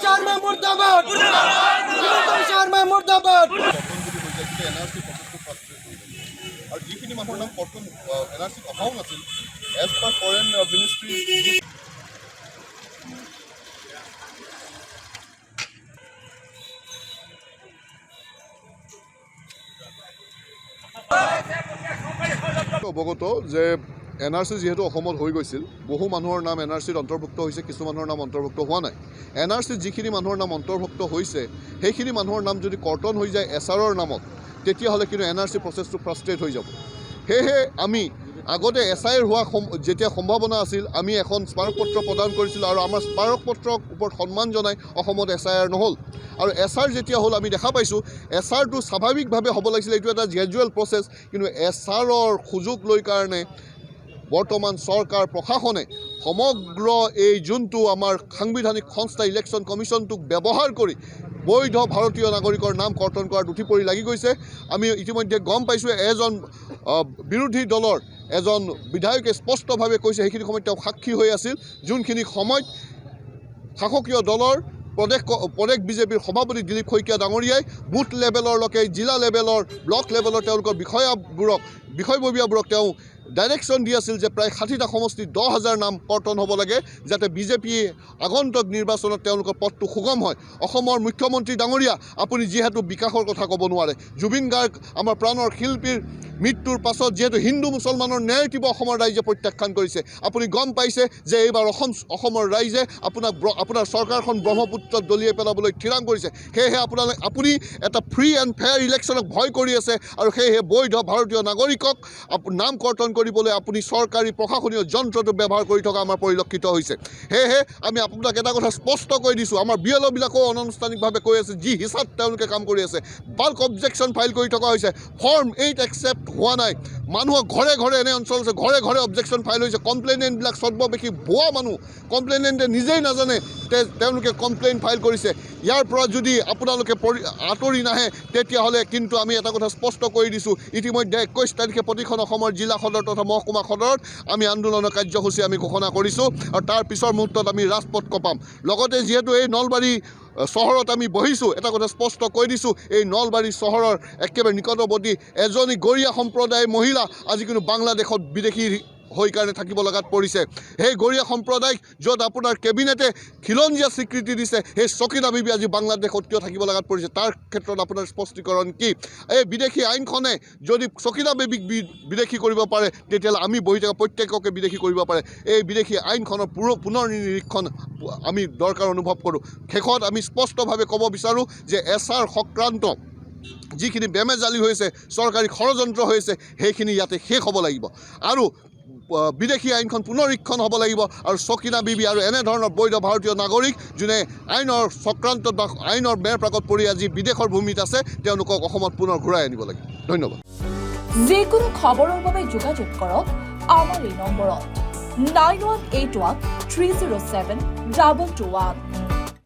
শৰ্মা মুৰ্দাবাদ শৰ্মা মুৰ্দাবাদ আৰু যিখিনি মানুহৰ নাম কৰ্তন NRCত অহাও নাছিল এজ পাৰ ফৰেন মিনিষ্ট্ৰী অৱগত যে NRC যিহেতু অসমত হৈ গৈছিল বহু মানুহৰ নাম NRCত অন্তৰ্ভুক্ত হৈছে কিছু মানুহৰ নাম অন্তৰ্ভুক্ত হোৱা নাই NRCত যিখিনি মানুহৰ নাম অন্তৰ্ভুক্ত হৈছে সেইখিনি মানুহৰ নাম যদি কৰ্তন হৈ যায় SRৰ নামত তেতিয়াহ'লে কিন্তু NRC প্ৰচেছটো ফ্ৰাষ্ট্ৰেট হৈ যাব সেয়েহে আমি আগতে SIৰ হোৱা যেতিয়া সম্ভাৱনা আছিল আমি এখন স্মাৰকপত্ৰ প্ৰদান কৰিছিলোঁ আৰু আমাৰ স্মাৰকপত্ৰৰ ওপৰত সন্মান জনাই অসমত SIR নহ'ল আৰু SR যেতিয়া হ'ল আমি দেখা পাইছোঁ SRটো স্বাভাৱিকভাৱে হ'ব লাগিছিল এইটো এটা গ্ৰেজুৱেল প্ৰচেছ কিন্তু SRৰ সুযোগ লৈ কাৰণে বৰ্তমান চৰকাৰ প্ৰশাসনে সমগ্ৰ এই যোনটো আমাৰ সাংবিধানিক সংস্থা ইলেকশ্যন কমিশ্যনটোক ব্যৱহাৰ কৰি বৈধ ভাৰতীয় নাগৰিকৰ নাম কৰ্তন কৰাত উঠি পৰি লাগি গৈছে আমি ইতিমধ্যে গম পাইছোঁ এজন বিৰোধী দলৰ এজন বিধায়কে স্পষ্টভাৱে কৈছে সেইখিনি সময়ত তেওঁ সাক্ষী হৈ আছিল যোনখিনি সময়ত শাসকীয় দলৰ প্ৰদেশ বিজেপিৰ সভাপতি দিলীপ শইকীয়া ডাঙৰীয়াই বুথ লেভেলৰলৈকে জিলা লেভেলৰ ব্লক লেভেলৰ তেওঁলোকৰ বিষয়ববীয়াবোৰক তেওঁ ডাইৰেকশ্যন দি আছিল যে প্ৰায় 60টা সমষ্টিত 10,000 নাম কৰ্তন হ'ব লাগে যাতে বিজেপিয়ে আগন্তুক নিৰ্বাচনত তেওঁলোকৰ পথটো সুগম হয় অসমৰ মুখ্যমন্ত্ৰী ডাঙৰীয়া আপুনি যিহেতু বিকাশৰ কথা ক'ব নোৱাৰে জুবিন গাৰ্গ আমাৰ প্ৰাণৰ শিল্পীৰ মৃত্যুৰ পাছত যিহেতু হিন্দু মুছলমানৰ নেৰেটিভ অসমৰ ৰাইজে প্ৰত্যাখ্যান কৰিছে আপুনি গম পাইছে যে এইবাৰ অসমৰ ৰাইজে আপোনাৰ চৰকাৰখন ব্ৰহ্মপুত্ৰত দলিয়াই পেলাবলৈ থিৰাং কৰিছে সেয়েহে আপুনি এটা ফ্ৰী এণ্ড ফেয়াৰ ইলেকশ্যনক ভয় কৰি আছে আৰু সেয়েহে বৈধ ভাৰতীয় নাগৰিকক নাম কৰ্তন কৰিবলৈ আপুনি চৰকাৰী প্ৰশাসনীয় যন্ত্ৰটো ব্যৱহাৰ কৰি থকা আমাৰ পৰিলক্ষিত হৈছে সেয়েহে আমি আপোনাক এটা কথা স্পষ্ট কৈ দিছোঁ আমাৰ বিএলঅ'বিলাকেও অনানুষ্ঠানিকভাৱে কৈ আছে যি হিচাপ তেওঁলোকে কাম কৰি আছে বাল্ক অবজেকশ্যন ফাইল কৰি থকা হৈছে ফৰ্ম 8 একচেপ্ট হোৱা নাই মানুহৰ ঘৰে ঘৰে এনে অঞ্চল আছে ঘৰে ঘৰে অবজেকশ্যন ফাইল হৈছে কমপ্লেইনেণ্টবিলাক সৰ্ববেশী ভুৱা মানুহ কমপ্লেইনেণ্টে নিজেই নাজানে তেওঁলোকে কমপ্লেইন ফাইল কৰিছে ইয়াৰ পৰা যদি আপোনালোকে আঁতৰি নাহে তেতিয়াহ'লে কিন্তু আমি এটা কথা স্পষ্ট কৰি দিছোঁ ইতিমধ্যে 21 তাৰিখে প্ৰতিখন অসমৰ জিলা সদৰ তথা মহকুমা সদৰত আমি আন্দোলনৰ কাৰ্যসূচী আমি ঘোষণা কৰিছোঁ আৰু তাৰ পিছৰ মুহূৰ্তত আমি ৰাজপথ কপাম লগতে যিহেতু এই নলবাৰী চহৰত আমি বহিছোঁ এটা কথা স্পষ্ট কৈ দিছোঁ এই নলবাৰী চহৰৰ একেবাৰে নিকটৱৰ্তী এজনী গৰীয়া সম্প্ৰদায়ৰ মহিলা আজি কিন্তু বাংলাদেশত বিদেশী হৈ কাৰণে থাকিব লগাত পৰিছে সেই গৰীয়া সম্প্ৰদায়ক য'ত আপোনাৰ কেবিনেটে খিলঞ্জীয়া স্বীকৃতি দিছে সেই চকিনা বিবি আজি বাংলাদেশত কিয় থাকিব লগাত পৰিছে তাৰ ক্ষেত্ৰত আপোনাৰ স্পষ্টীকৰণ কি এই বিদেশী আইনখনে যদি চকিনা বিবিক বিদেশী কৰিব পাৰে তেতিয়াহ'লে আমি বহি থকা প্ৰত্যেককে বিদেশী কৰিব পাৰে এই বিদেশী আইনখনৰ পুনৰ নিৰীক্ষণ আমি দৰকাৰ অনুভৱ কৰোঁ শেষত আমি স্পষ্টভাৱে ক'ব বিচাৰোঁ যে SR সংক্ৰান্ত যিখিনি বেমেজালি হৈছে চৰকাৰী ষড়যন্ত্ৰ হৈছে সেইখিনি ইয়াতে শেষ হ'ব লাগিব আৰু বিদেশী আইনখন পুনৰীক্ষণ হ'ব লাগিব আৰু চকিনা বিবি আৰু এনেধৰণৰ বৈধ ভাৰতীয় নাগৰিক যোনে আইনৰ চক্ৰান্তত বা আইনৰ মেৰ প্ৰাকত পৰি আজি বিদেশৰ ভূমিত আছে তেওঁলোকক অসমত পুনৰ ঘূৰাই আনিব লাগিব ধন্যবাদ যিকোনো খবৰৰ বাবে যোগাযোগ কৰক আমাৰ এই নম্বৰত 9181 307 2221